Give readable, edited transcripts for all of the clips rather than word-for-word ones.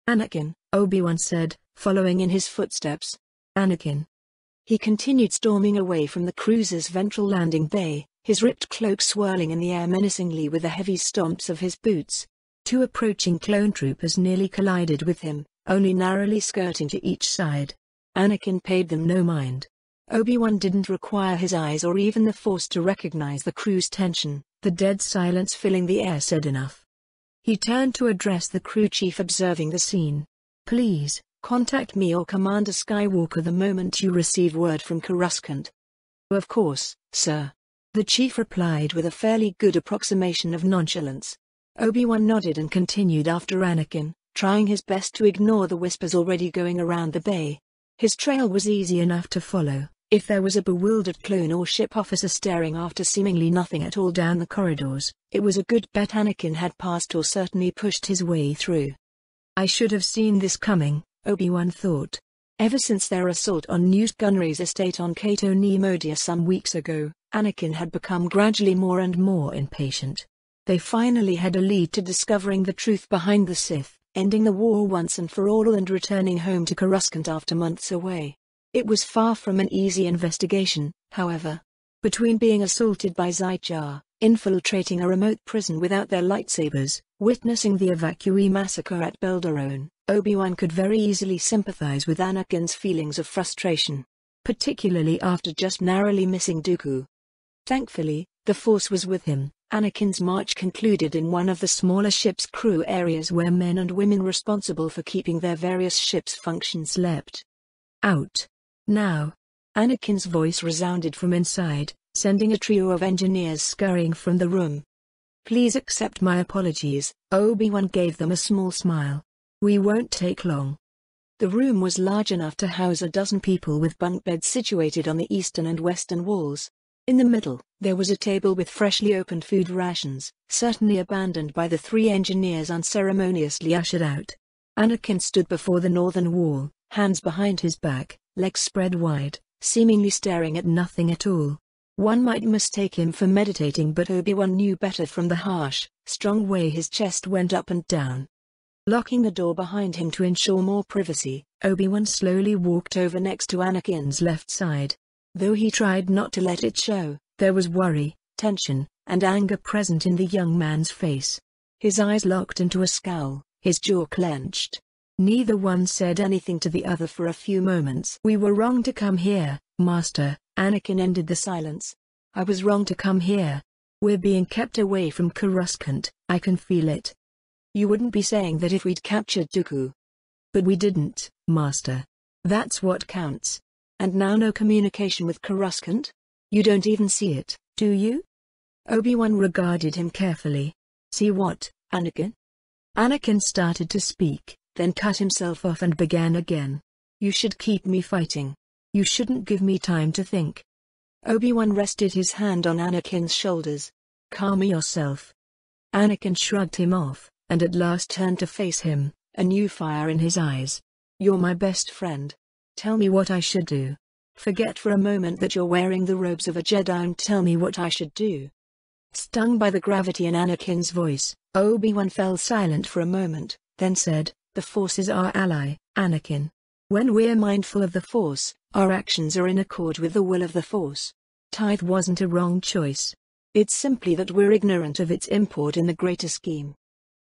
"Anakin," Obi-Wan said, following in his footsteps. "Anakin." He continued storming away from the cruiser's ventral landing bay, his ripped cloak swirling in the air menacingly with the heavy stomps of his boots. Two approaching clone troopers nearly collided with him, only narrowly skirting to each side. Anakin paid them no mind. Obi-Wan didn't require his eyes or even the Force to recognize the crew's tension. The dead silence filling the air said enough. He turned to address the crew chief observing the scene. "Please, contact me or Commander Skywalker the moment you receive word from Coruscant." "Of course, sir," the chief replied with a fairly good approximation of nonchalance. Obi-Wan nodded and continued after Anakin, trying his best to ignore the whispers already going around the bay. His trail was easy enough to follow. If there was a bewildered clone or ship officer staring after seemingly nothing at all down the corridors, it was a good bet Anakin had passed or certainly pushed his way through. "I should have seen this coming," Obi-Wan thought. Ever since their assault on Newt Gunry's estate on Cato Neimoidia some weeks ago, Anakin had become gradually more and more impatient. They finally had a lead to discovering the truth behind the Sith, ending the war once and for all and returning home to Coruscant after months away. It was far from an easy investigation, however. Between being assaulted by Zhar, infiltrating a remote prison without their lightsabers, witnessing the evacuee massacre at Belderone, Obi-Wan could very easily sympathize with Anakin's feelings of frustration. Particularly after just narrowly missing Dooku. Thankfully, the Force was with him. Anakin's march concluded in one of the smaller ship's crew areas where men and women responsible for keeping their various ships' functions slept. "Out. Now." Anakin's voice resounded from inside, sending a trio of engineers scurrying from the room. "Please accept my apologies," Obi-Wan gave them a small smile. "We won't take long." The room was large enough to house a dozen people with bunk beds situated on the eastern and western walls. In the middle, there was a table with freshly opened food rations, certainly abandoned by the three engineers unceremoniously ushered out. Anakin stood before the northern wall, hands behind his back, legs spread wide, seemingly staring at nothing at all. One might mistake him for meditating, but Obi-Wan knew better from the harsh, strong way his chest went up and down. Locking the door behind him to ensure more privacy, Obi-Wan slowly walked over next to Anakin's left side. Though he tried not to let it show, there was worry, tension, and anger present in the young man's face. His eyes locked into a scowl, his jaw clenched. Neither one said anything to the other for a few moments. "We were wrong to come here, Master," Anakin ended the silence. "I was wrong to come here. We're being kept away from Coruscant, I can feel it." "You wouldn't be saying that if we'd captured Dooku." "But we didn't, Master. That's what counts." "And now no communication with Coruscant? You don't even see it, do you?" Obi-Wan regarded him carefully. "See what, Anakin?" Anakin started to speak, then cut himself off and began again. "You should keep me fighting. You shouldn't give me time to think." Obi-Wan rested his hand on Anakin's shoulders. "Calm yourself." Anakin shrugged him off, and at last turned to face him, a new fire in his eyes. "You're my best friend. Tell me what I should do. Forget for a moment that you're wearing the robes of a Jedi and tell me what I should do." Stung by the gravity in Anakin's voice, Obi-Wan fell silent for a moment, then said, "The Force is our ally, Anakin. When we're mindful of the Force, our actions are in accord with the will of the Force. Tithe wasn't a wrong choice. It's simply that we're ignorant of its import in the greater scheme."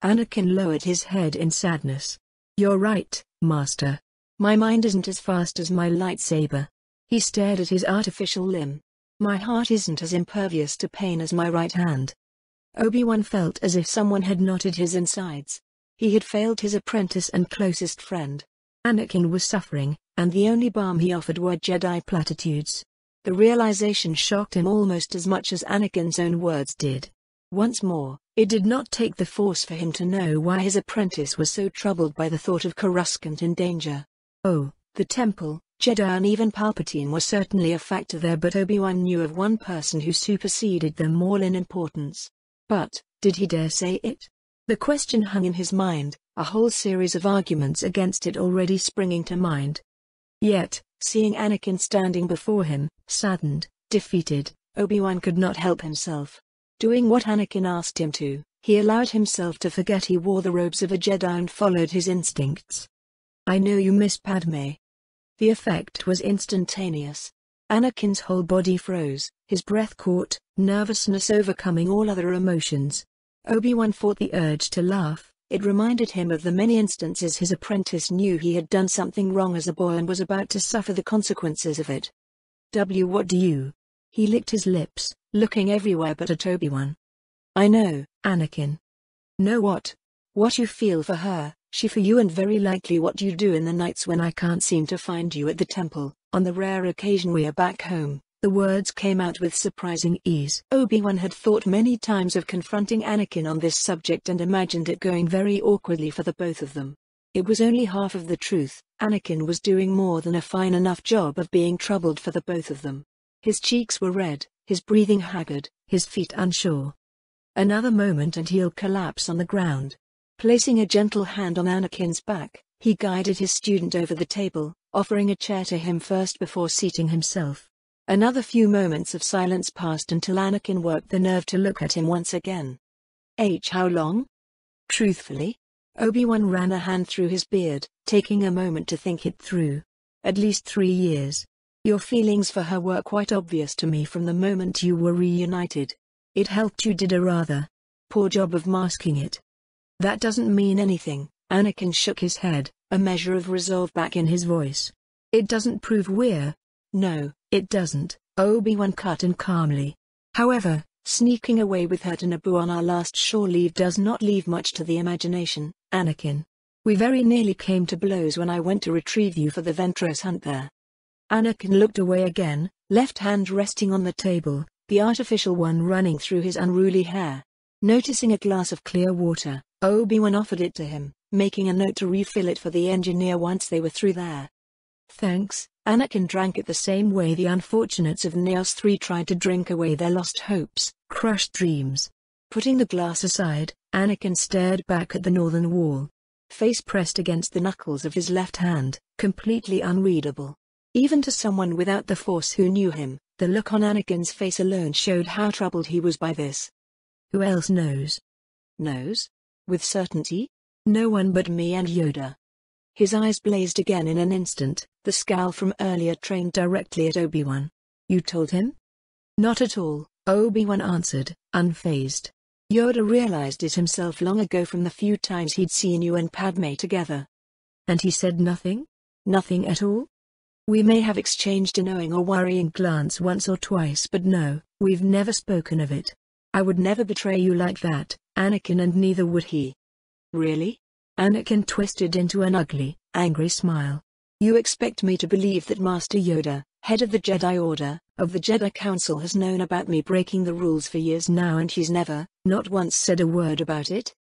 Anakin lowered his head in sadness. "You're right, Master. My mind isn't as fast as my lightsaber." He stared at his artificial limb. "My heart isn't as impervious to pain as my right hand." Obi-Wan felt as if someone had knotted his insides. He had failed his apprentice and closest friend. Anakin was suffering, and the only balm he offered were Jedi platitudes. The realization shocked him almost as much as Anakin's own words did. Once more, it did not take the Force for him to know why his apprentice was so troubled by the thought of Coruscant in danger. Oh, the Temple, Jedi and even Palpatine were certainly a factor there, but Obi-Wan knew of one person who superseded them all in importance. But, did he dare say it? The question hung in his mind, a whole series of arguments against it already springing to mind. Yet, seeing Anakin standing before him, saddened, defeated, Obi-Wan could not help himself. Doing what Anakin asked him to, He allowed himself to forget he wore the robes of a Jedi and followed his instincts. "I know you miss Padme." The effect was instantaneous. Anakin's whole body froze, his breath caught, nervousness overcoming all other emotions. Obi-Wan fought the urge to laugh. It reminded him of the many instances his apprentice knew he had done something wrong as a boy and was about to suffer the consequences of it. What do you? He licked his lips, looking everywhere but at Obi-Wan. "I know, Anakin." "Know what?" "What you feel for her, she for you, and very likely what you do in the nights when I can't seem to find you at the temple, on the rare occasion we are back home." The words came out with surprising ease. Obi-Wan had thought many times of confronting Anakin on this subject and imagined it going very awkwardly for the both of them. It was only half of the truth. Anakin was doing more than a fine enough job of being troubled for the both of them. His cheeks were red, his breathing haggard, his feet unsure. Another moment and he'll collapse on the ground. Placing a gentle hand on Anakin's back, he guided his student over the table, offering a chair to him first before seating himself. Another few moments of silence passed until Anakin worked the nerve to look at him once again. How long?" "Truthfully?" Obi-Wan ran a hand through his beard, taking a moment to think it through. "At least 3 years. Your feelings for her were quite obvious to me from the moment you were reunited. It helped you did a rather poor job of masking it." "That doesn't mean anything." Anakin shook his head, a measure of resolve back in his voice. "It doesn't prove we're—" "No, it doesn't," Obi-Wan cut in calmly. "However, sneaking away with her to Naboo on our last shore leave does not leave much to the imagination, Anakin. We very nearly came to blows when I went to retrieve you for the Ventress hunt there." Anakin looked away again, left hand resting on the table, the artificial one running through his unruly hair. Noticing a glass of clear water, Obi-Wan offered it to him, making a note to refill it for the engineer once they were through there. "Thanks." Anakin drank it the same way the unfortunates of Neos 3 tried to drink away their lost hopes, crushed dreams. Putting the glass aside, Anakin stared back at the northern wall. Face pressed against the knuckles of his left hand, completely unreadable. Even to someone without the Force who knew him, the look on Anakin's face alone showed how troubled he was by this. "Who else knows?" "Knows? With certainty?" "No one but me and Yoda." His eyes blazed again in an instant, the scowl from earlier trained directly at Obi-Wan. "You told him?" "Not at all," Obi-Wan answered, unfazed. "Yoda realized it himself long ago from the few times he'd seen you and Padme together." "And he said nothing?" "Nothing at all. We may have exchanged a knowing or worrying glance once or twice, but no, we've never spoken of it. I would never betray you like that, Anakin, and neither would he." "Really?" Anakin twisted into an ugly, angry smile. "You expect me to believe that Master Yoda, head of the Jedi Order, of the Jedi Council, has known about me breaking the rules for years now and he's never, not once, said a word about it?"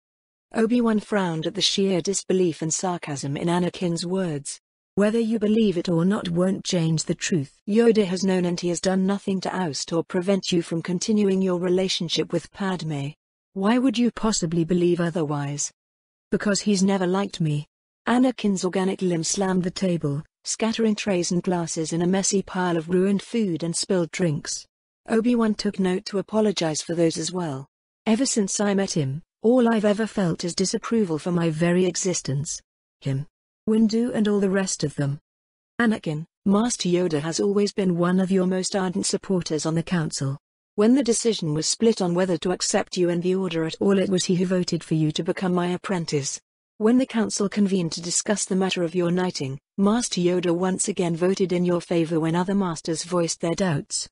Obi-Wan frowned at the sheer disbelief and sarcasm in Anakin's words. "Whether you believe it or not won't change the truth. Yoda has known and he has done nothing to oust or prevent you from continuing your relationship with Padme. Why would you possibly believe otherwise?" "Because he's never liked me." Anakin's organic limb slammed the table, scattering trays and glasses in a messy pile of ruined food and spilled drinks. Obi-Wan took note to apologize for those as well. "Ever since I met him, all I've ever felt is disapproval for my very existence. Him, Windu and all the rest of them. Anakin, Master Yoda has always been one of your most ardent supporters on the Council. When the decision was split on whether to accept you in the Order at all, it was he who voted for you to become my apprentice. When the Council convened to discuss the matter of your knighting, Master Yoda once again voted in your favor when other masters voiced their doubts."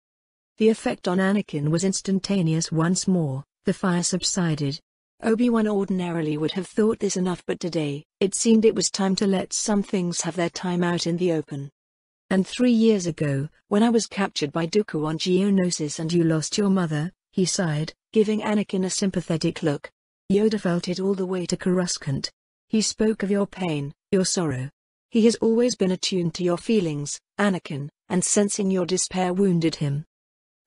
The effect on Anakin was instantaneous once more. The fire subsided. Obi-Wan ordinarily would have thought this enough, but today, it seemed it was time to let some things have their time out in the open. "And 3 years ago, when I was captured by Dooku on Geonosis and you lost your mother," he sighed, giving Anakin a sympathetic look. "Yoda felt it all the way to Coruscant. He spoke of your pain, your sorrow. He has always been attuned to your feelings, Anakin, and sensing your despair wounded him."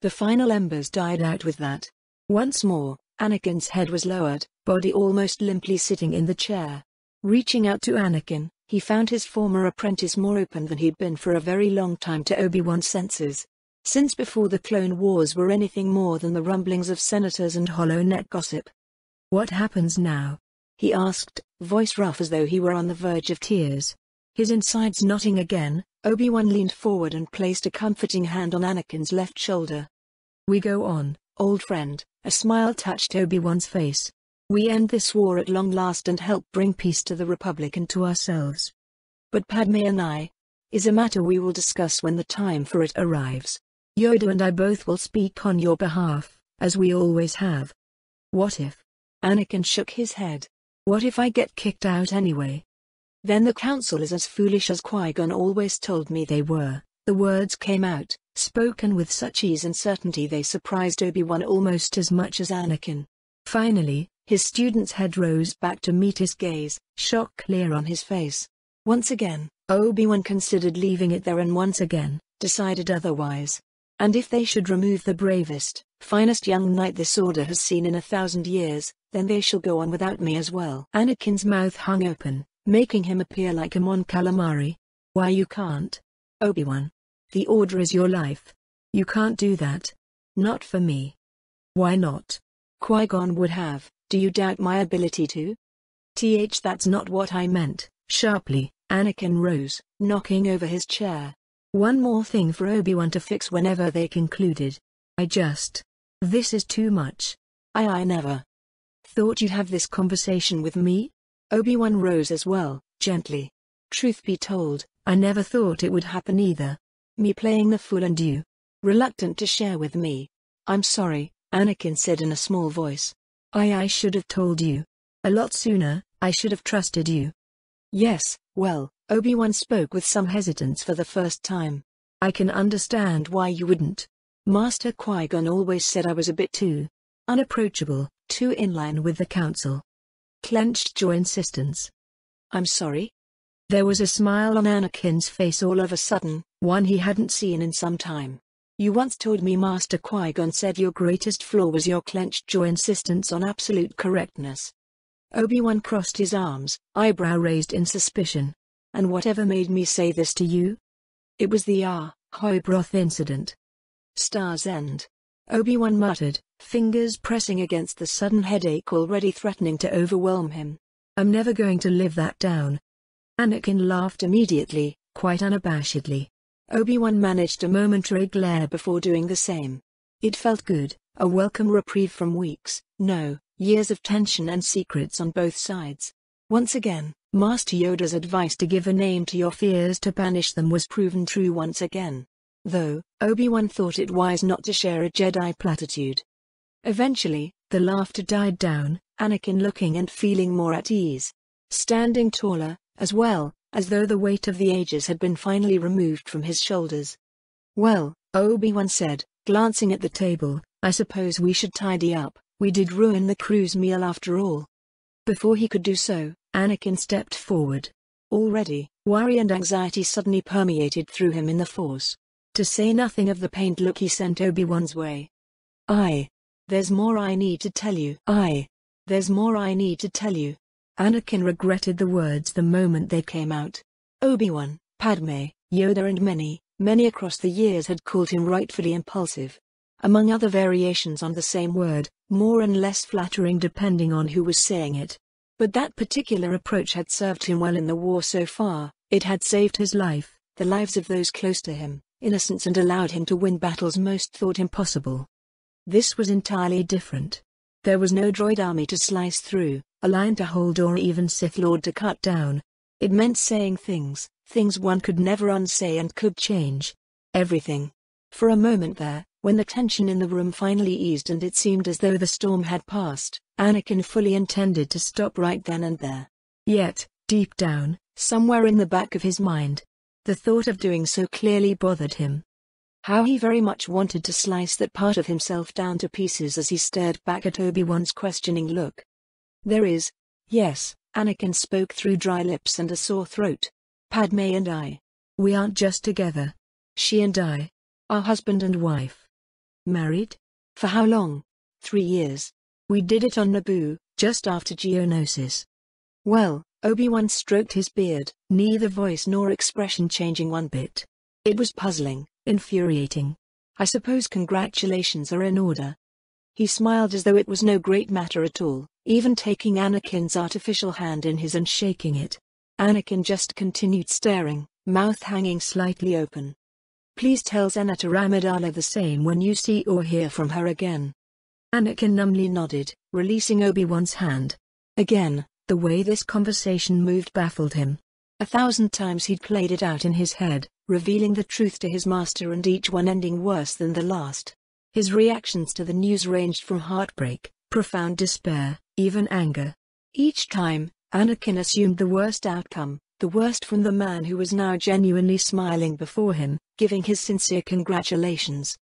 The final embers died out with that. Once more, Anakin's head was lowered, body almost limply sitting in the chair. Reaching out to Anakin, he found his former apprentice more open than he'd been for a very long time to Obi-Wan's senses. Since before the Clone Wars were anything more than the rumblings of senators and hollow-neck gossip. What happens now? He asked, voice rough as though he were on the verge of tears. His insides knotting again, Obi-Wan leaned forward and placed a comforting hand on Anakin's left shoulder. We go on, old friend. A smile touched Obi-Wan's face. We end this war at long last and help bring peace to the Republic and to ourselves. But Padme and I is a matter we will discuss when the time for it arrives. Yoda and I both will speak on your behalf, as we always have. What if? Anakin shook his head. What if I get kicked out anyway? Then the council is as foolish as Qui-Gon always told me they were. The words came out, spoken with such ease and certainty they surprised Obi-Wan almost as much as Anakin. Finally, his student's head rose back to meet his gaze, shock clear on his face. Once again, Obi-Wan considered leaving it there and once again, decided otherwise. And if they should remove the bravest, finest young knight this order has seen in 1,000 years, then they shall go on without me as well. Anakin's mouth hung open, making him appear like a Mon Calamari. Why you can't? Obi-Wan. The order is your life. You can't do that. Not for me. Why not? Qui-Gon would have. Do you doubt my ability to? That's not what I meant. Sharply, Anakin rose, knocking over his chair. One more thing for Obi-Wan to fix whenever they concluded. This is too much. I never thought you'd have this conversation with me? Obi-Wan rose as well, gently. Truth be told, I never thought it would happen either. Me playing the fool and you reluctant to share with me. I'm sorry, Anakin said in a small voice. I should have told you. A lot sooner. I should have trusted you. Yes, well, Obi-Wan spoke with some hesitance for the first time. I can understand why you wouldn't. Master Qui-Gon always said I was a bit too unapproachable, too in line with the council. Clenched jaw insistence. I'm sorry? There was a smile on Anakin's face all of a sudden, one he hadn't seen in some time. You once told me Master Qui-Gon said your greatest flaw was your clenched jaw insistence on absolute correctness. Obi-Wan crossed his arms, eyebrow raised in suspicion. And whatever made me say this to you? It was the Hoybroth incident. Star's End. Obi-Wan muttered, fingers pressing against the sudden headache already threatening to overwhelm him. I'm never going to live that down. Anakin laughed immediately, quite unabashedly. Obi-Wan managed a momentary glare before doing the same. It felt good, a welcome reprieve from weeks, no, years of tension and secrets on both sides. Once again, Master Yoda's advice to give a name to your fears to banish them was proven true once again. Though, Obi-Wan thought it wise not to share a Jedi platitude. Eventually, the laughter died down, Anakin looking and feeling more at ease. Standing taller, as well, as though the weight of the ages had been finally removed from his shoulders. Well, Obi-Wan said, glancing at the table, I suppose we should tidy up. We did ruin the crew's meal after all. Before he could do so, Anakin stepped forward. Already, worry and anxiety suddenly permeated through him in the Force. To say nothing of the pained look he sent Obi-Wan's way. There's more I need to tell you. There's more I need to tell you. Anakin regretted the words the moment they came out. Obi-Wan, Padme, Yoda and many across the years had called him rightfully impulsive. Among other variations on the same word, more and less flattering depending on who was saying it. But that particular approach had served him well in the war so far. It had saved his life, the lives of those close to him, innocents, and allowed him to win battles most thought impossible. This was entirely different. There was no droid army to slice through, a line to hold, or even Sith Lord to cut down. It meant saying things one could never unsay and could change everything. For a moment there, when the tension in the room finally eased and it seemed as though the storm had passed, Anakin fully intended to stop right then and there. Yet, deep down, somewhere in the back of his mind, the thought of doing so clearly bothered him. How he very much wanted to slice that part of himself down to pieces as he stared back at Obi-Wan's questioning look. Yes, Anakin spoke through dry lips and a sore throat. Padme and I. We aren't just together. She and I. Are husband and wife. Married? For how long? 3 years. We did it on Naboo, just after Geonosis. Well, Obi-Wan stroked his beard, neither voice nor expression changing one bit. It was puzzling, infuriating. I suppose congratulations are in order. He smiled as though it was no great matter at all, even taking Anakin's artificial hand in his and shaking it. Anakin just continued staring, mouth hanging slightly open. "Please tell Senator Amidala the same when you see or hear from her again." Anakin numbly nodded, releasing Obi-Wan's hand. Again, the way this conversation moved baffled him. 1,000 times he'd played it out in his head, revealing the truth to his master and each one ending worse than the last. His reactions to the news ranged from heartbreak, profound despair, even anger. Each time, Anakin assumed the worst outcome, the worst from the man who was now genuinely smiling before him, giving his sincere congratulations.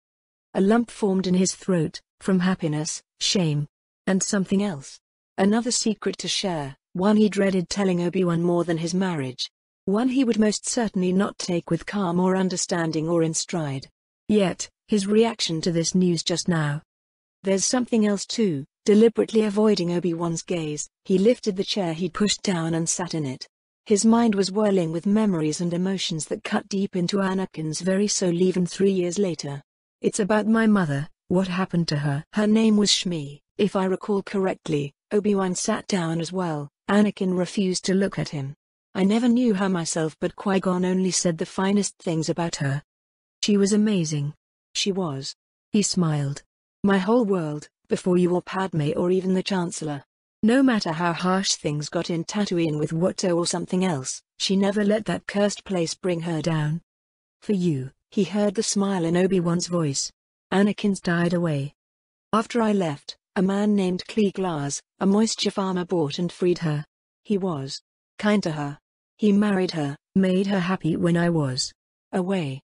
A lump formed in his throat, from happiness, shame, and something else. Another secret to share, one he dreaded telling Obi-Wan more than his marriage. One he would most certainly not take with calm or understanding or in stride. Yet, his reaction to this news just now. "There's something else too." Deliberately avoiding Obi-Wan's gaze, he lifted the chair he'd pushed down and sat in it. His mind was whirling with memories and emotions that cut deep into Anakin's very soul even 3 years later. "It's about my mother, what happened to her?" Her name was Shmi, if I recall correctly. Obi-Wan sat down as well. Anakin refused to look at him. "I never knew her myself, but Qui-Gon only said the finest things about her. She was amazing." "She was." He smiled. "My whole world, before you or Padme or even the Chancellor. No matter how harsh things got in Tatooine with Watto or something else, she never let that cursed place bring her down." "For you," he heard the smile in Obi-Wan's voice. Anakin's died away. "After I left, a man named Klieg Lars, a moisture farmer, bought and freed her. He was kind to her. He married her, made her happy when I was away."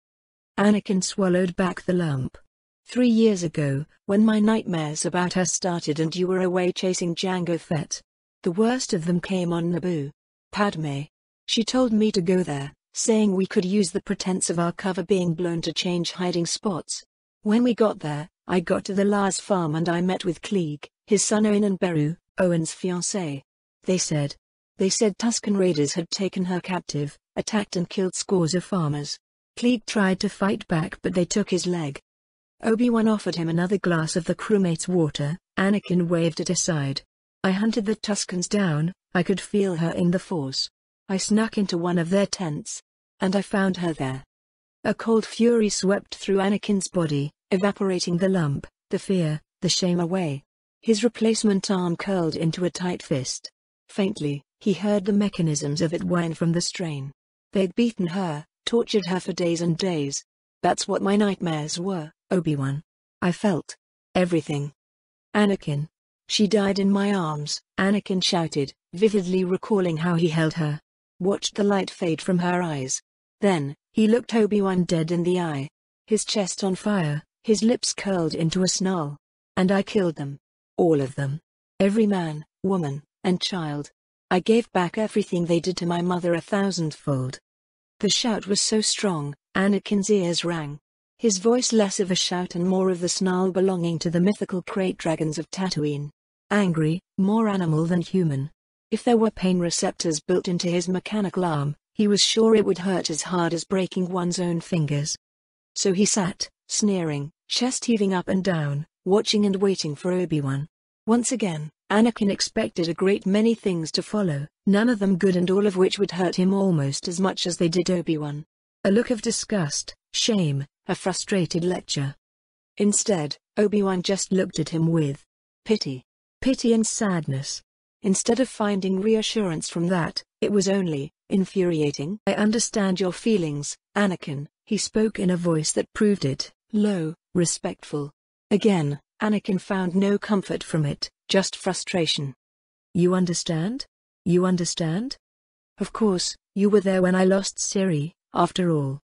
Anakin swallowed back the lump. 3 years ago, when my nightmares about her started and you were away chasing Jango Fett. The worst of them came on Naboo. Padme. She told me to go there, saying we could use the pretense of our cover being blown to change hiding spots. When we got there, I got to the Lars farm and I met with Klieg, his son Owen and Beru, Owen's fiancé. They said Tusken Raiders had taken her captive, attacked and killed scores of farmers. Klieg tried to fight back but they took his leg. Obi-Wan offered him another glass of the crewmate's water. Anakin waved it aside. "I hunted the Tuskens down, I could feel her in the Force. I snuck into one of their tents. And I found her there." A cold fury swept through Anakin's body, evaporating the lump, the fear, the shame away. His replacement arm curled into a tight fist. Faintly, he heard the mechanisms of it whine from the strain. They'd beaten her, tortured her for days and days. "That's what my nightmares were, Obi-Wan. I felt everything." "Anakin. She died in my arms," Anakin shouted, vividly recalling how he held her. Watched the light fade from her eyes. Then, he looked Obi-Wan dead in the eye. His chest on fire, his lips curled into a snarl. "And I killed them. All of them. Every man, woman, and child. I gave back everything they did to my mother 1,000-fold." The shout was so strong, Anakin's ears rang. His voice less of a shout and more of the snarl belonging to the mythical krayt dragons of Tatooine. Angry, more animal than human. If there were pain receptors built into his mechanical arm, he was sure it would hurt as hard as breaking one's own fingers. So he sat, sneering, chest heaving up and down, watching and waiting for Obi-Wan. Once again, Anakin expected a great many things to follow, none of them good and all of which would hurt him almost as much as they did Obi-Wan. A look of disgust, shame, a frustrated lecture. Instead, Obi-Wan just looked at him with pity. Pity and sadness. Instead of finding reassurance from that, it was only infuriating. "I understand your feelings, Anakin," he spoke in a voice that proved it, low, respectful. Again, Anakin found no comfort from it, just frustration. "You understand? You understand? Of course, you were there when I lost Siri, after all."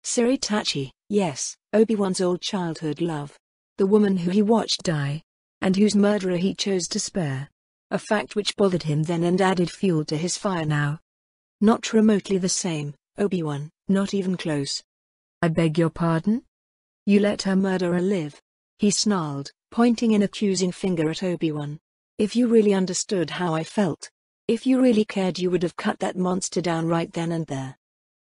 Siri Tachi, yes, Obi-Wan's old childhood love. The woman who he watched die. And whose murderer he chose to spare. A fact which bothered him then and added fuel to his fire now. "Not remotely the same, Obi-Wan, not even close." "I beg your pardon? You let her murderer live?" he snarled, pointing an accusing finger at Obi-Wan. "If you really understood how I felt, if you really cared, you would have cut that monster down right then and there."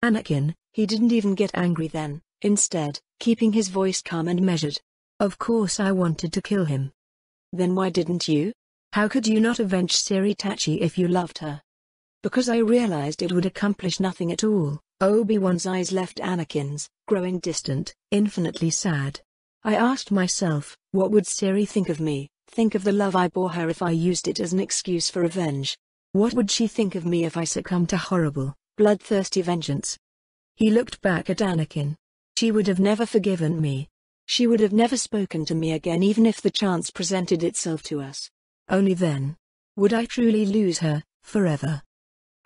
Anakin, he didn't even get angry then, instead, keeping his voice calm and measured. "Of course I wanted to kill him. Then why didn't you? How could you not avenge Siritachi if you loved her? Because I realized it would accomplish nothing at all. Obi-Wan's eyes left Anakin's, growing distant, infinitely sad. I asked myself, what would Siri think of me, think of the love I bore her if I used it as an excuse for revenge? What would she think of me if I succumbed to horrible, bloodthirsty vengeance? He looked back at Anakin. She would have never forgiven me. She would have never spoken to me again even if the chance presented itself to us. Only then would I truly lose her, forever.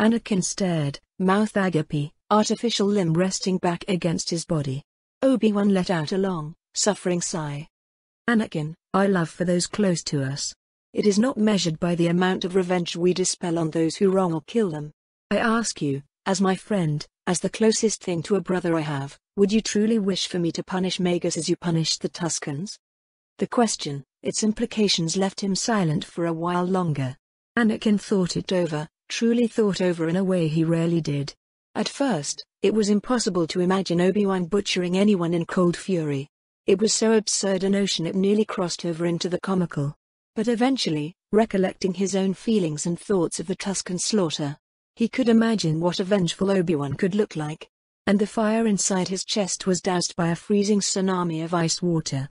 Anakin stared, mouth agape, artificial limb resting back against his body. Obi-Wan let out a long, suffering sigh. Anakin, our love for those close to us. It is not measured by the amount of revenge we dispel on those who wrong or kill them. I ask you, as my friend, as the closest thing to a brother I have, would you truly wish for me to punish Magus as you punished the Tuscans? The question, its implications left him silent for a while longer. Anakin thought it over, truly thought over in a way he rarely did. At first, it was impossible to imagine Obi-Wan butchering anyone in cold fury. It was so absurd a notion it nearly crossed over into the comical. But eventually, recollecting his own feelings and thoughts of the Tuscan slaughter, he could imagine what a vengeful Obi-Wan could look like. And the fire inside his chest was doused by a freezing tsunami of ice water.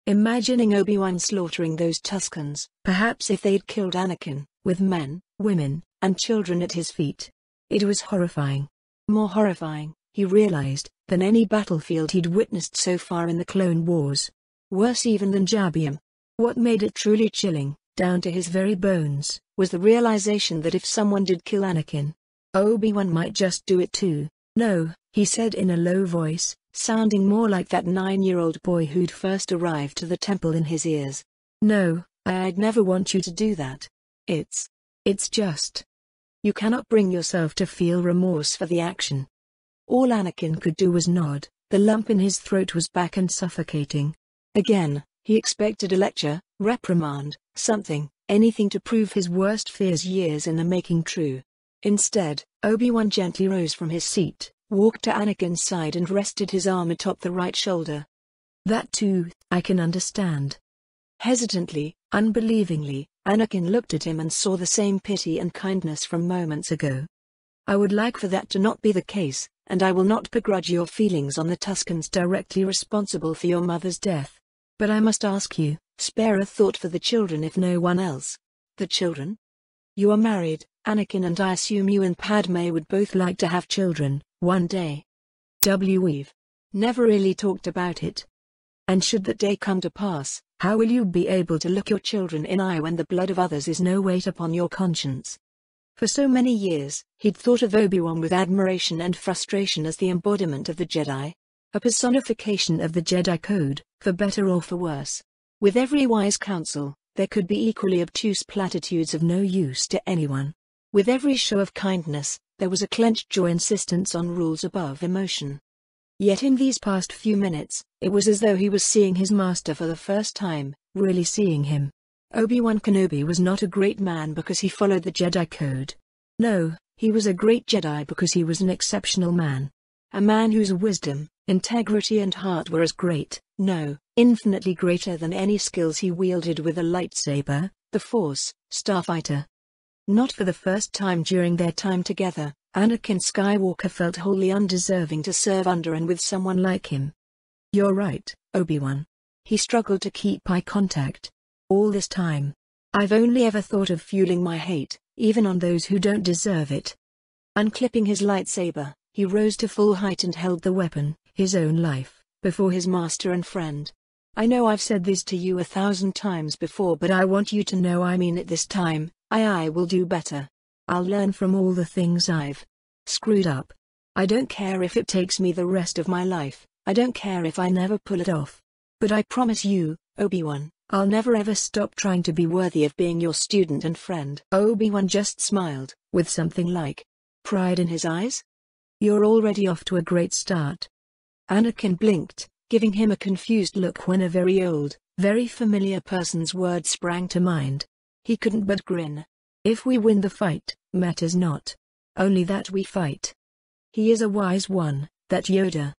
Imagining Obi-Wan slaughtering those Tuscans, perhaps if they'd killed Anakin, with men, women, and children at his feet. It was horrifying. More horrifying, he realized, than any battlefield he'd witnessed so far in the Clone Wars. Worse even than Jabium. What made it truly chilling, down to his very bones, was the realization that if someone did kill Anakin, Obi-Wan might just do it too. No, he said in a low voice, sounding more like that 9-year-old boy who'd first arrived to the temple in his ears. No, I'd never want you to do that. It's just. You cannot bring yourself to feel remorse for the action. All Anakin could do was nod. The lump in his throat was back and suffocating. Again, he expected a lecture, reprimand, something, anything to prove his worst fears years in the making true. Instead, Obi-Wan gently rose from his seat, walked to Anakin's side and rested his arm atop the right shoulder. That too, I can understand. Hesitantly, unbelievingly, Anakin looked at him and saw the same pity and kindness from moments ago. I would like for that to not be the case, and I will not begrudge your feelings on the Tuscans directly responsible for your mother's death. But I must ask you, spare a thought for the children if no one else. The children? You are married, Anakin, and I assume you and Padme would both like to have children, one day. We've never really talked about it. And should that day come to pass, how will you be able to look your children in the eye when the blood of others is no weight upon your conscience? For so many years, he'd thought of Obi-Wan with admiration and frustration as the embodiment of the Jedi. A personification of the Jedi Code, for better or for worse. With every wise counsel, there could be equally obtuse platitudes of no use to anyone. With every show of kindness, there was a clenched jaw insistence on rules above emotion. Yet in these past few minutes, it was as though he was seeing his master for the first time, really seeing him. Obi-Wan Kenobi was not a great man because he followed the Jedi Code. No, he was a great Jedi because he was an exceptional man. A man whose wisdom, integrity and heart were as great, no, infinitely greater than any skills he wielded with a lightsaber, the Force, starfighter. Not for the first time during their time together, Anakin Skywalker felt wholly undeserving to serve under and with someone like him. You're right, Obi-Wan. He struggled to keep eye contact. All this time, I've only ever thought of fueling my hate, even on those who don't deserve it. Unclipping his lightsaber, he rose to full height and held the weapon, his own life, before his master and friend. I know I've said this to you 1,000 times before, but I want you to know I mean it this time. I will do better. I'll learn from all the things I've screwed up. I don't care if it takes me the rest of my life. I don't care if I never pull it off. But I promise you, Obi-Wan, I'll never ever stop trying to be worthy of being your student and friend. Obi-Wan just smiled, with something like pride in his eyes. You're already off to a great start. Anakin blinked, giving him a confused look when a very old, very familiar person's words sprang to mind. He couldn't but grin. If we win the fight, matters not. Only that we fight. He is a wise one, that Yoda.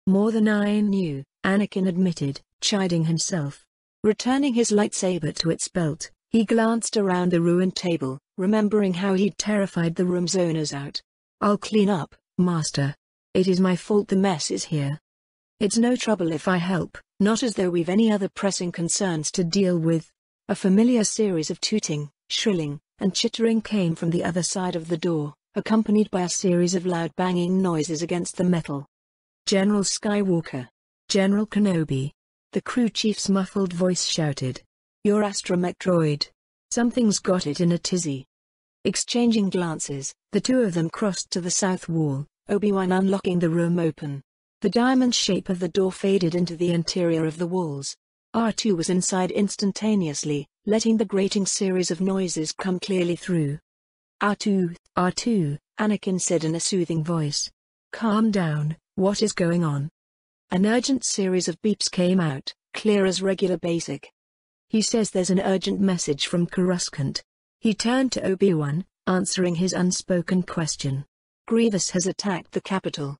More than I knew, Anakin admitted, chiding himself. Returning his lightsaber to its belt, he glanced around the ruined table, remembering how he'd terrified the room's owners out. "I'll clean up, Master. It is my fault the mess is here. It's no trouble if I help, not as though we've any other pressing concerns to deal with." A familiar series of tooting, shrilling, and chittering came from the other side of the door, accompanied by a series of loud banging noises against the metal. "General Skywalker. General Kenobi." The crew chief's muffled voice shouted. "Your astromech droid. Something's got it in a tizzy." Exchanging glances, the two of them crossed to the south wall, Obi-Wan unlocking the room open. The diamond shape of the door faded into the interior of the walls. R2 was inside instantaneously, letting the grating series of noises come clearly through. "R2, R2, Anakin said in a soothing voice. "Calm down, what is going on?" An urgent series of beeps came out, clear as regular basic. "He says there's an urgent message from Coruscant." He turned to Obi-Wan, answering his unspoken question. "Grievous has attacked the capital."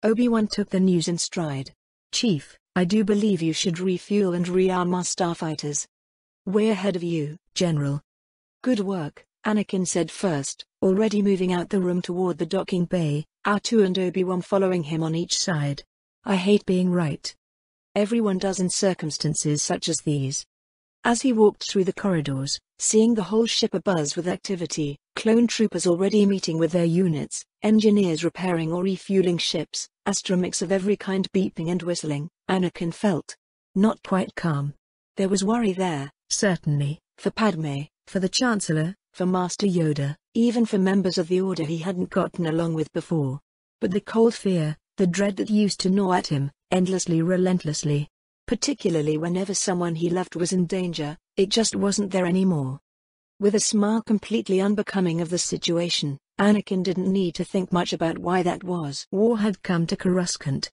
Obi-Wan took the news in stride. "Chief, I do believe you should refuel and rearm our starfighters." "Way ahead of you, General." "Good work," Anakin said first, already moving out the room toward the docking bay, R2 and Obi-Wan following him on each side. "I hate being right. Everyone does in circumstances such as these." As he walked through the corridors, seeing the whole ship abuzz with activity, clone troopers already meeting with their units, engineers repairing or refueling ships, astromechs of every kind beeping and whistling, Anakin felt not quite calm. There was worry there, certainly, for Padme, for the Chancellor, for Master Yoda, even for members of the Order he hadn't gotten along with before. But the cold fear, the dread that used to gnaw at him, endlessly relentlessly, particularly whenever someone he loved was in danger, it just wasn't there anymore. With a smile completely unbecoming of the situation, Anakin didn't need to think much about why that was. War had come to Coruscant.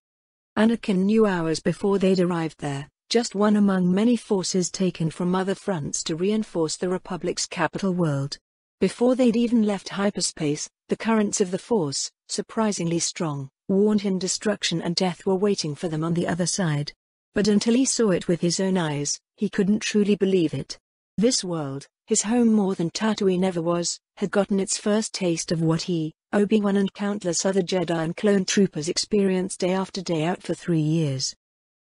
Anakin knew hours before they'd arrived there, just one among many forces taken from other fronts to reinforce the Republic's capital world. Before they'd even left hyperspace, the currents of the Force, surprisingly strong, warned him destruction and death were waiting for them on the other side. But until he saw it with his own eyes, he couldn't truly believe it. This world, his home more than Tatooine ever was, had gotten its first taste of what he, Obi-Wan and countless other Jedi and clone troopers experienced day after day out for 3 years.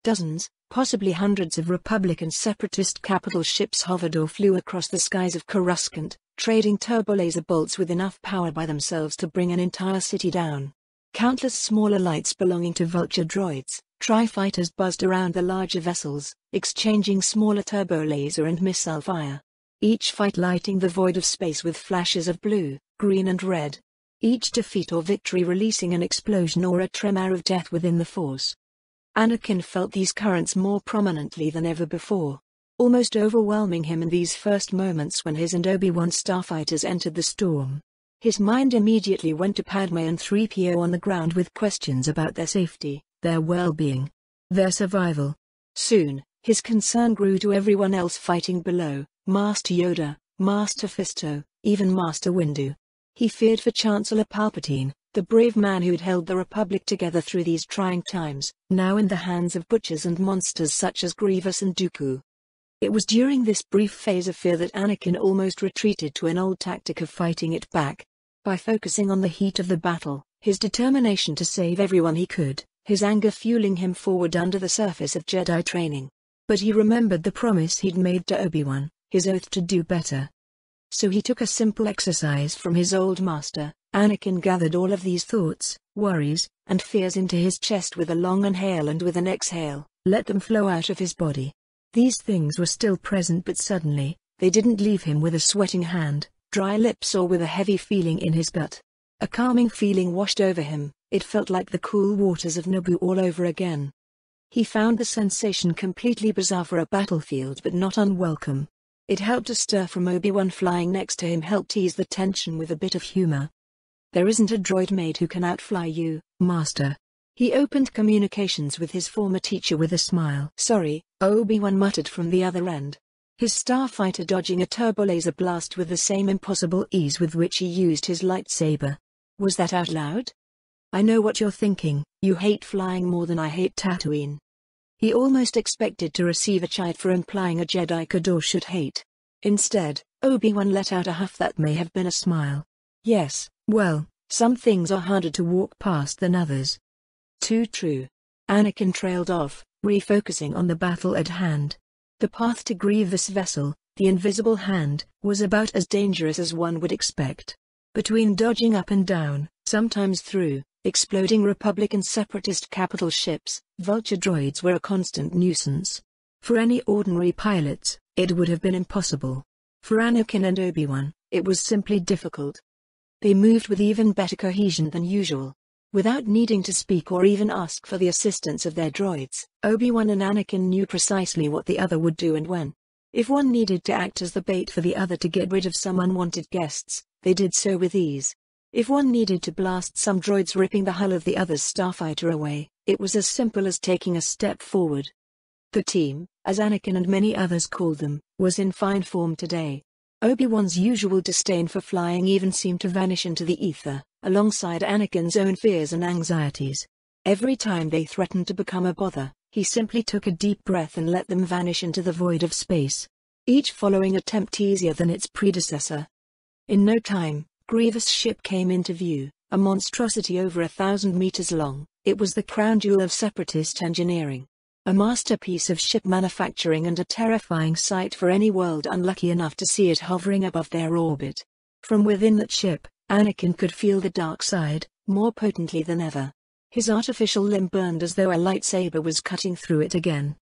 Dozens, possibly hundreds of Republic and Separatist capital ships hovered or flew across the skies of Coruscant, trading turbolaser bolts with enough power by themselves to bring an entire city down. Countless smaller lights belonging to vulture droids, tri-fighters buzzed around the larger vessels, exchanging smaller turbolaser and missile fire. Each fight lighting the void of space with flashes of blue, green and red. Each defeat or victory releasing an explosion or a tremor of death within the Force. Anakin felt these currents more prominently than ever before, almost overwhelming him in these first moments when his and Obi-Wan's starfighters entered the storm. His mind immediately went to Padme and 3PO on the ground with questions about their safety, their well-being, their survival. Soon, his concern grew to everyone else fighting below, Master Yoda, Master Fisto, even Master Windu. He feared for Chancellor Palpatine, the brave man who'd held the Republic together through these trying times, now in the hands of butchers and monsters such as Grievous and Dooku. It was during this brief phase of fear that Anakin almost retreated to an old tactic of fighting it back. By focusing on the heat of the battle, his determination to save everyone he could, his anger fueling him forward under the surface of Jedi training. But he remembered the promise he'd made to Obi-Wan, his oath to do better. So he took a simple exercise from his old master. Anakin gathered all of these thoughts, worries, and fears into his chest with a long inhale and with an exhale, let them flow out of his body. These things were still present, but suddenly, they didn't leave him with a sweating hand, dry lips, or with a heavy feeling in his gut. A calming feeling washed over him. It felt like the cool waters of Naboo all over again. He found the sensation completely bizarre for a battlefield, but not unwelcome. It helped a stir from Obi-Wan flying next to him helped ease the tension with a bit of humor. "There isn't a droid made who can outfly you, Master." He opened communications with his former teacher with a smile. "Sorry," Obi-Wan muttered from the other end. His starfighter dodging a turbolaser blast with the same impossible ease with which he used his lightsaber. "Was that out loud? I know what you're thinking, you hate flying more than I hate Tatooine." He almost expected to receive a chide for implying a Jedi could or should hate. Instead, Obi-Wan let out a huff that may have been a smile. Yes, well, some things are harder to walk past than others. Too true. Anakin trailed off, refocusing on the battle at hand. The path to Grievous' vessel, the Invisible Hand, was about as dangerous as one would expect. Between dodging up and down, sometimes through exploding Republic and Separatist capital ships, vulture droids were a constant nuisance. For any ordinary pilots, it would have been impossible. For Anakin and Obi-Wan, it was simply difficult. They moved with even better cohesion than usual. Without needing to speak or even ask for the assistance of their droids, Obi-Wan and Anakin knew precisely what the other would do and when. If one needed to act as the bait for the other to get rid of some unwanted guests, they did so with ease. If one needed to blast some droids ripping the hull of the other's starfighter away, it was as simple as taking a step forward. The team, as Anakin and many others called them, was in fine form today. Obi-Wan's usual disdain for flying even seemed to vanish into the ether, alongside Anakin's own fears and anxieties. Every time they threatened to become a bother, he simply took a deep breath and let them vanish into the void of space. Each following attempt easier than its predecessor. In no time, Grievous' ship came into view, a monstrosity over 1,000 meters long. It was the crown jewel of Separatist engineering. A masterpiece of ship manufacturing and a terrifying sight for any world unlucky enough to see it hovering above their orbit. From within that ship, Anakin could feel the dark side, more potently than ever. His artificial limb burned as though a lightsaber was cutting through it again.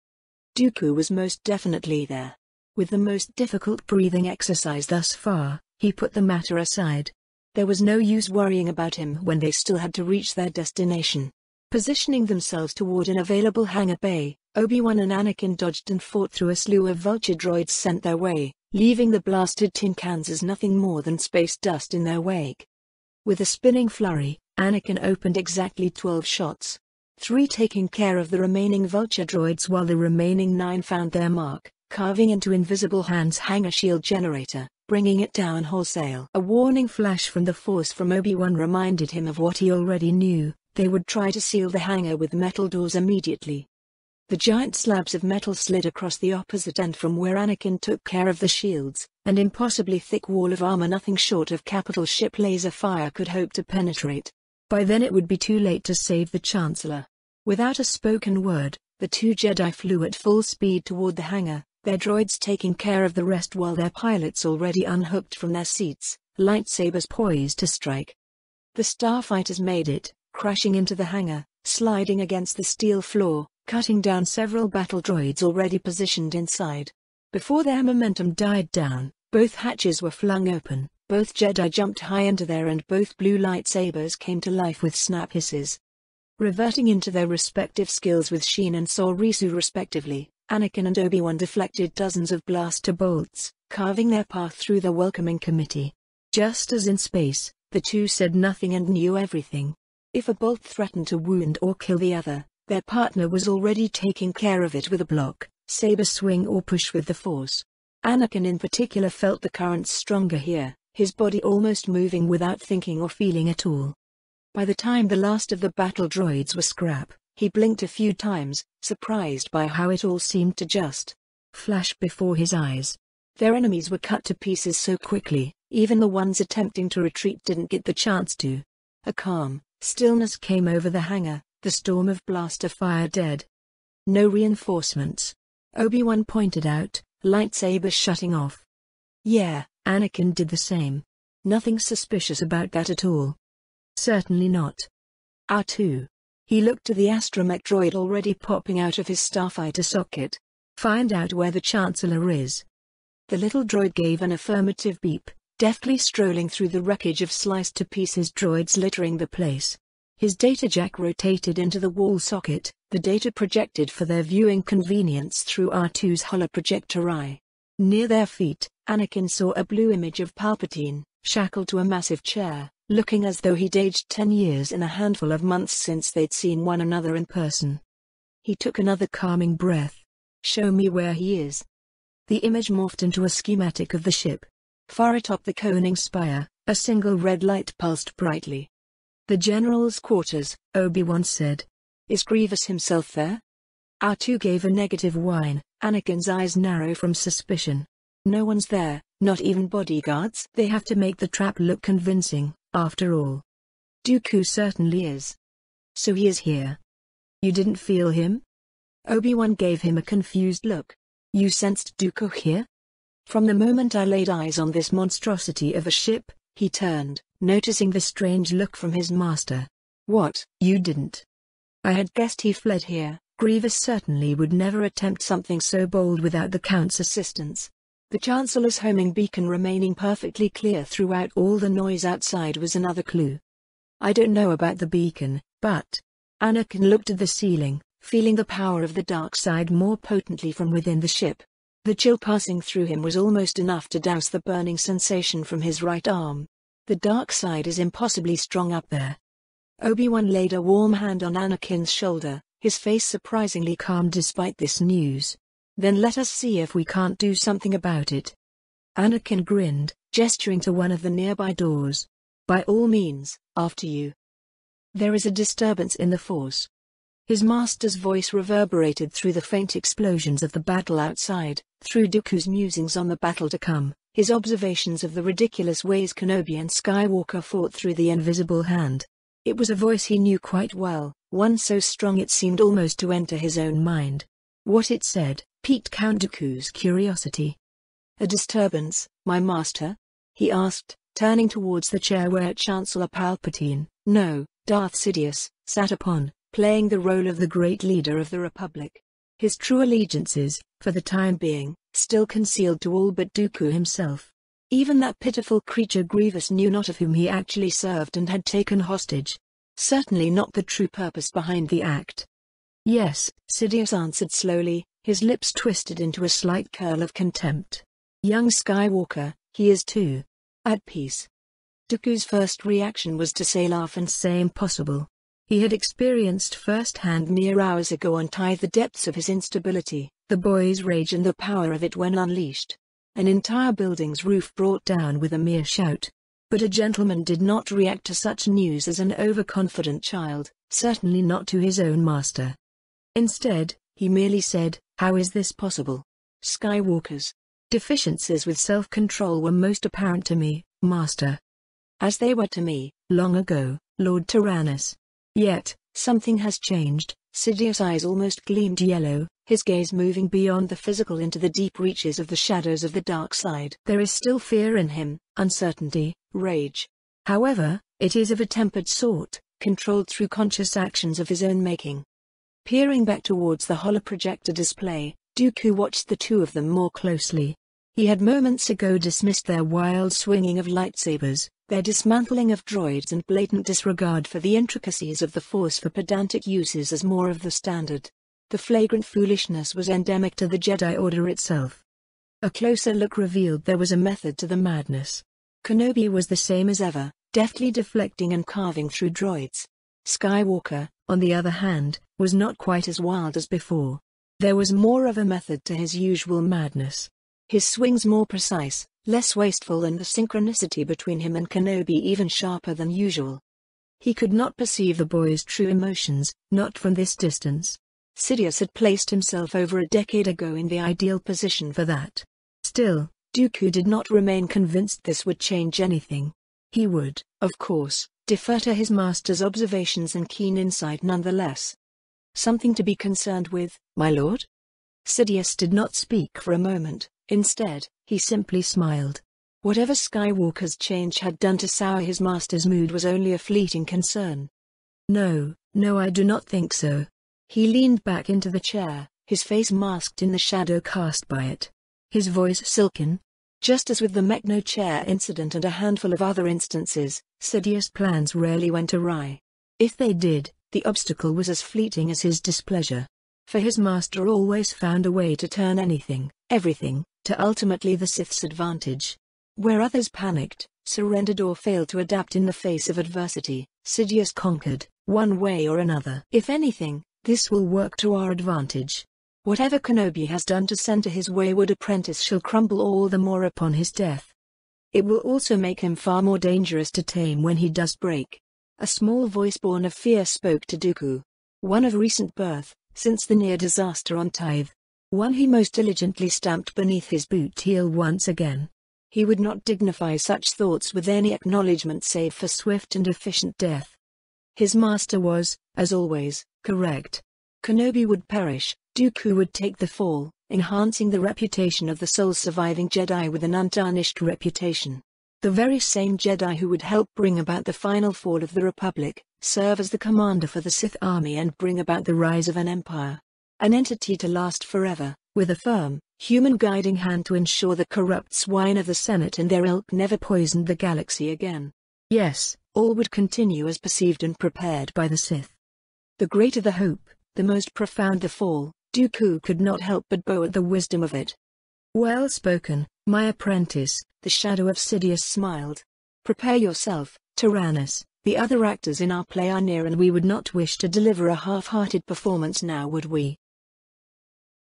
Dooku was most definitely there. With the most difficult breathing exercise thus far, he put the matter aside. There was no use worrying about him when they still had to reach their destination. Positioning themselves toward an available hangar bay, Obi-Wan and Anakin dodged and fought through a slew of vulture droids sent their way, leaving the blasted tin cans as nothing more than space dust in their wake. With a spinning flurry, Anakin opened exactly 12 shots. 3 taking care of the remaining vulture droids while the remaining 9 found their mark, carving into Invisible Hand's hangar shield generator, bringing it down wholesale. A warning flash from the Force from Obi-Wan reminded him of what he already knew. They would try to seal the hangar with metal doors immediately. The giant slabs of metal slid across the opposite end from where Anakin took care of the shields, an impossibly thick wall of armor nothing short of capital ship laser fire could hope to penetrate. By then it would be too late to save the Chancellor. Without a spoken word, the 2 Jedi flew at full speed toward the hangar, their droids taking care of the rest while their pilots already unhooked from their seats, lightsabers poised to strike. The starfighters made it, crashing into the hangar, sliding against the steel floor, cutting down several battle droids already positioned inside. Before their momentum died down, both hatches were flung open, both Jedi jumped high into there and both blue lightsabers came to life with snap hisses. Reverting into their respective skills with Sheen and Sorisu respectively, Anakin and Obi-Wan deflected dozens of blaster bolts, carving their path through the welcoming committee. Just as in space, the two said nothing and knew everything. If a bolt threatened to wound or kill the other, their partner was already taking care of it with a block, saber swing or push with the Force. Anakin in particular felt the currents stronger here, his body almost moving without thinking or feeling at all. By the time the last of the battle droids were scrap, he blinked a few times, surprised by how it all seemed to just flash before his eyes. Their enemies were cut to pieces so quickly, even the ones attempting to retreat didn't get the chance to. A calm stillness came over the hangar, the storm of blaster fire dead. No reinforcements. Obi-Wan pointed out, lightsaber shutting off. Yeah, Anakin did the same. Nothing suspicious about that at all. Certainly not. R2. He looked to the astromech droid already popping out of his starfighter socket. Find out where the Chancellor is. The little droid gave an affirmative beep, deftly strolling through the wreckage of sliced-to-pieces droids littering the place. His data jack rotated into the wall socket, the data projected for their viewing convenience through R2's holoprojector eye. Near their feet, Anakin saw a blue image of Palpatine, shackled to a massive chair, looking as though he'd aged 10 years in a handful of months since they'd seen one another in person. He took another calming breath. Show me where he is. The image morphed into a schematic of the ship. Far atop the coning spire, a single red light pulsed brightly. The General's quarters, Obi-Wan said. Is Grievous himself there? R2 gave a negative whine. Anakin's eyes narrow from suspicion. No one's there, not even bodyguards? They have to make the trap look convincing, after all. Dooku certainly is. So he is here. You didn't feel him? Obi-Wan gave him a confused look. You sensed Dooku here? From the moment I laid eyes on this monstrosity of a ship, he turned, noticing the strange look from his master. What? You didn't? I had guessed he fled here. Grievous certainly would never attempt something so bold without the Count's assistance. The Chancellor's homing beacon remaining perfectly clear throughout all the noise outside was another clue. I don't know about the beacon, but... Anakin looked at the ceiling, feeling the power of the dark side more potently from within the ship. The chill passing through him was almost enough to douse the burning sensation from his right arm. The dark side is impossibly strong up there. Obi-Wan laid a warm hand on Anakin's shoulder, his face surprisingly calm despite this news. Then let us see if we can't do something about it. Anakin grinned, gesturing to one of the nearby doors. By all means, after you. There is a disturbance in the Force. His master's voice reverberated through the faint explosions of the battle outside, through Dooku's musings on the battle to come, his observations of the ridiculous ways Kenobi and Skywalker fought through the invisible hand. It was a voice he knew quite well, one so strong it seemed almost to enter his own mind. What it said piqued Count Dooku's curiosity. A disturbance, my master? He asked, turning towards the chair where Chancellor Palpatine, no, Darth Sidious, sat upon, playing the role of the great leader of the Republic. His true allegiances, for the time being, still concealed to all but Dooku himself. Even that pitiful creature Grievous knew not of whom he actually served and had taken hostage. Certainly not the true purpose behind the act. Yes, Sidious answered slowly, his lips twisted into a slight curl of contempt. Young Skywalker, he is too at peace. Dooku's first reaction was to say laugh and say impossible. He had experienced firsthand mere hours ago untie the depths of his instability, the boy's rage and the power of it when unleashed. An entire building's roof brought down with a mere shout. But a gentleman did not react to such news as an overconfident child, certainly not to his own master. Instead, he merely said, how is this possible? Skywalker's deficiencies with self-control were most apparent to me, master. As they were to me, long ago, Lord Tyrannus. Yet, something has changed. Sidious's eyes almost gleamed yellow, his gaze moving beyond the physical into the deep reaches of the shadows of the dark side. There is still fear in him, uncertainty, rage. However, it is of a tempered sort, controlled through conscious actions of his own making. Peering back towards the holoprojector display, Dooku watched the two of them more closely. He had moments ago dismissed their wild swinging of lightsabers, their dismantling of droids and blatant disregard for the intricacies of the Force for pedantic uses as more of the standard. The flagrant foolishness was endemic to the Jedi Order itself. A closer look revealed there was a method to the madness. Kenobi was the same as ever, deftly deflecting and carving through droids. Skywalker, on the other hand, was not quite as wild as before. There was more of a method to his usual madness. His swings more precise, less wasteful, and the synchronicity between him and Kenobi even sharper than usual. He could not perceive the boy's true emotions, not from this distance. Sidious had placed himself over a decade ago in the ideal position for that. Still, Dooku did not remain convinced this would change anything. He would, of course, defer to his master's observations and keen insight nonetheless. Something to be concerned with, my lord? Sidious did not speak for a moment. Instead, he simply smiled. Whatever Skywalker's change had done to sour his master's mood was only a fleeting concern. No, I do not think so. He leaned back into the chair, his face masked in the shadow cast by it. His voice silken. Just as with the Mechno chair incident and a handful of other instances, Sidious's plans rarely went awry. If they did, the obstacle was as fleeting as his displeasure. For his master always found a way to turn anything, everything, to ultimately the Sith's advantage. Where others panicked, surrendered or failed to adapt in the face of adversity, Sidious conquered, one way or another. If anything, this will work to our advantage. Whatever Kenobi has done to center his wayward apprentice shall crumble all the more upon his death. It will also make him far more dangerous to tame when he does break. A small voice born of fear spoke to Dooku. One of recent birth, since the near disaster on Tithe. One he most diligently stamped beneath his boot heel once again. He would not dignify such thoughts with any acknowledgement save for swift and efficient death. His master was, as always, correct. Kenobi would perish, Dooku would take the fall, enhancing the reputation of the sole surviving Jedi with an untarnished reputation. The very same Jedi who would help bring about the final fall of the Republic, serve as the commander for the Sith army and bring about the rise of an empire. An entity to last forever, with a firm, human guiding hand to ensure the corrupt swine of the Senate and their ilk never poisoned the galaxy again. Yes, all would continue as perceived and prepared by the Sith. The greater the hope, the most profound the fall, Dooku could not help but bow at the wisdom of it. Well spoken, my apprentice, the shadow of Sidious smiled. Prepare yourself, Tyrannus, the other actors in our play are near and we would not wish to deliver a half-hearted performance now, would we?